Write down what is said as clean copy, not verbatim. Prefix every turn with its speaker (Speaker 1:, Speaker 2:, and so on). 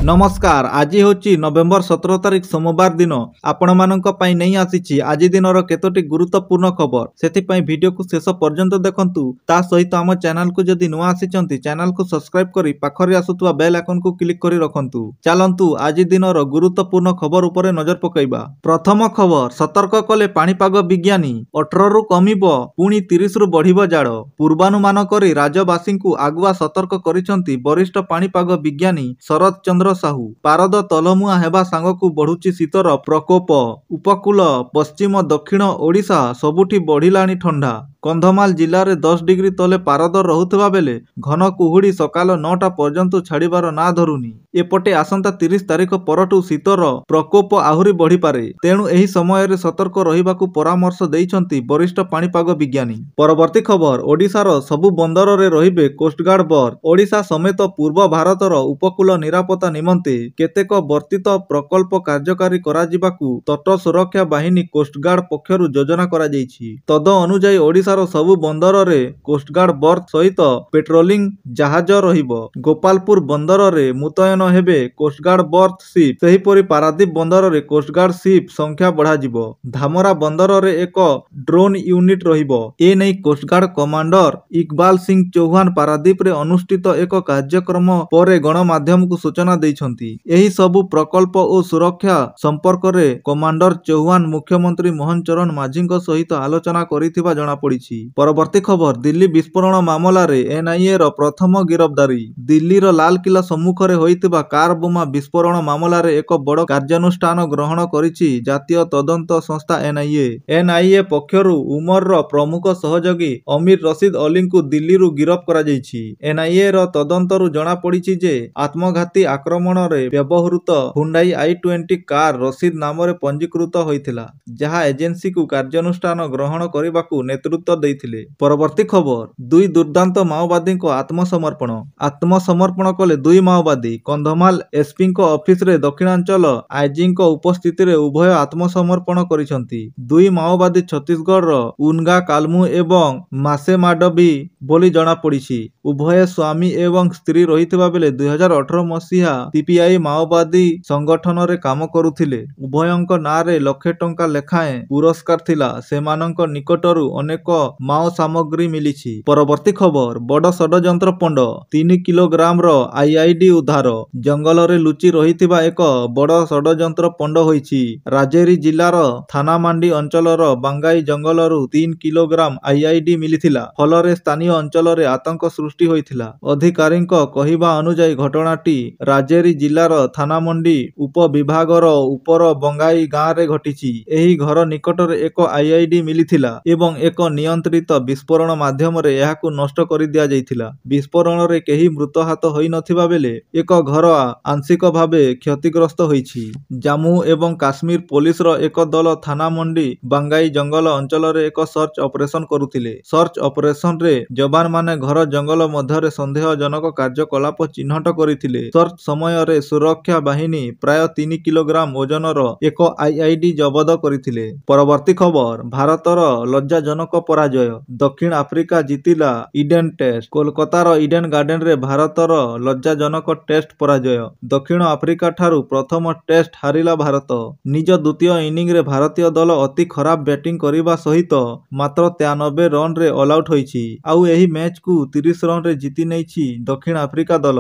Speaker 1: नमस्कार। आज हूँ नवेम्बर 17 तारिख सोमवार दिन आपण मानक पई नहीं आसी आज दिन केतोटी गुरुत्वपूर्ण खबर से वीडियो को शेष पर्यंत देखंतु। ता सहित आम चैनल को जदि नुआ आसी चैनल को सब्सक्राइब करी पाखरे आसुवा बेल आइकन को क्लिक करी रखंतु। चलंतु आज दिन गुरुत्वपूर्ण खबर उपरे नजर पकईबा। प्रथम खबर, सतर्क कले पाणीपाग विज्ञानी 18 रु कमिबो पुणी 30 रु बढ़िबो जाड़। पूर्वानुमान करी राज्यवासी को आगुआ सतर्क करिसंती वरिष्ठ पाणीपाग विज्ञानी शरद चंद्र साहू। पारद तलमुआ हेबा सांगकु बढ़ुची शीतर प्रकोप। उपकूल पश्चिम दक्षिण ओडिशा सबुठी बढ़िलाणी ठंडा। कंधमाल जिले में 10 डिग्री तले पारद रहुथिबा बेले घन कुहुड़ी सकाल 9टा पर्यंत छाड़िबार ना धरुनी। एपटे आसंता 30 तारिख परठू शीतर प्रकोप आहुरी बढ़ी पारे, तेणु एही समय रे सतर्क रहिबाकू परामर्श देइछंती वरिष्ठ पाणीपाग विज्ञानी। परवर्ती खबर, ओडिशार सबु बंदर रे रहिबे कोस्टगार्ड बर्थ। ओडिशा समेत पूर्व भारतर उपकूल निरापत्ता निमंते केतेक वर्तित प्रकल्प कार्यकारी कराजिबाकू तट सुरक्षा बाहिनी कोस्टगार्ड पक्षरु योजना करा जायछि। तद अनुसार ओडिशार सबु बंदर रे कोस्टगार्ड बर्थ सहित पेट्रोलिंग जहाज रहिबो। गोपालपुर बंदर रे मुतयन हेबे कोस्टगार्ड बर्थ शिप। सेहीपरि पारादीप बंदर रे कोस्टगार्ड शिप संख्या बढ़ा जिवो। धामरा बंदर रे एक ड्रोन यूनिट रहिबो। ए नै कोस्टगार्ड कमांडर इकबाल सिंह चौहान पारादीप रे अनुष्ठित एक कार्यक्रम परे गणमाध्यम को सूचना दैछंती। एही सबु प्रकल्प और सुरक्षा संपर्क रे कमांडर चौहान मुख्यमंत्री मोहन चरण माझी सहित आलोचना करिथिबा जणा पड़ी। परवर्ती खबर, दिल्ली विस्फोरण मामला रे एनआईए रो प्रथम गिरफ्तारी। दिल्ली रो लाल किला सम्मुख रे होइतिबा कार बोमा विस्फोरण मामला रे एक बड़ कार्यानुष्ठान ग्रहण करिछि जातीय तदंत संस्था एनआईए। एनआईए पक्षरु उमर रो प्रमुख सहयोगी अमीर रशीद अली को दिल्ली रु गिरफ करा जायछि। एनआईए रो तदंतरु जणा पड़िछि जे आत्मघाती आक्रमण रे व्यवहृत हुंडई i20 कार रशीद नाम रे पंजीकृत होइथिला, जहा एजेंसी को कार्यानुष्ठान ग्रहण करबाकू नेतृत्व देइथिले। परवर्ती खबर, दुई दुर्दांत माओवादी को आत्मसमर्पण। आत्मसमर्पण कले दुई माओवादी। कंधमाल एसपी को ऑफिस रे दक्षिणांचल आईजी को उपस्थिति रे उभय आत्मसमर्पण करिसंती। दुई माओवादी छत्तीसगढ़ रो उनगा कालमु एवं मासेमाडबी बोली जणा पड़िछि। उभय स्वामी एवं स्त्री रहितबा बेले 2018 मसीहा सीपीआई माओवादी संगठन रे काम करुथिले। उभयंक ना रे लाख टंका लेखाएं पुरस्कार थिला। सेमानंक निकटरू अनेक माओ सामग्री मिलिछि। परवर्ती खबर, बड़ षड्यंत्र पंड 3 किलोग्राम रो आईआईडी उद्धार। जंगल रे लुचि रहितिबा एक बड़ षड्यंत्र पंड होइछि। राजेरी जिल्लार थानामांडी अंचलर बांगाई जंगलरू 3 किलोग्राम आईआईडी मिलिथिला। फलरे स्थानीय अंचल रे आतंक सृष्टि होइथिला। अधिकारींक कहिबा अनुसार घटनाटी राजेरी जिल्लार थानामंडी उपविभागर उपर बंगाई गाँ रे घटिछि। एही घर निकट रे एक आईआईडी मिलिथिला एवं एक नियंत्रित विस्फोरण माध्यम रे एहाकू नष्ट करि दिया जाइथिला। विस्फोरण रे केही मृतहात होई नथिबा बेले एक घर आंशिक भावे क्षतिग्रस्त होइछि। जम्मू एवं काश्मीर पुलिस रो एक दल थानामंडी बांगाई जंगल अंचल रे एक सर्च ऑपरेशन करुथिले। सर्च ऑपरेशन रे जवान माने घर जंगल मध्य रे संदेहजनक कार्यकलाप चिन्हट करिथिले। सर्च समय रे सुरक्षा बाहिनी प्राय 3 किलोग्राम ओजनर एक आईआईडी जबत करिथिले। परवर्ती खबर, भारतर लज्जाजनक पराजय। दक्षिण आफ्रिका जीतिला इडेन टेस्ट। कोलकातार इडेन गार्डन रे भारतर लज्जाजनक टेस्ट पराजय। दक्षिण आफ्रिका ठारू प्रथम टेस्ट हारिला भारत। निज द्वितीय इनिंग रे भारतीय दल अति खराब बैटिंग करिबा सहित मात्र 93 रन रे ऑल आउट होइछि। आउ एही मैच को 30 रन रे जीति नैछि दक्षिण आफ्रिका दल।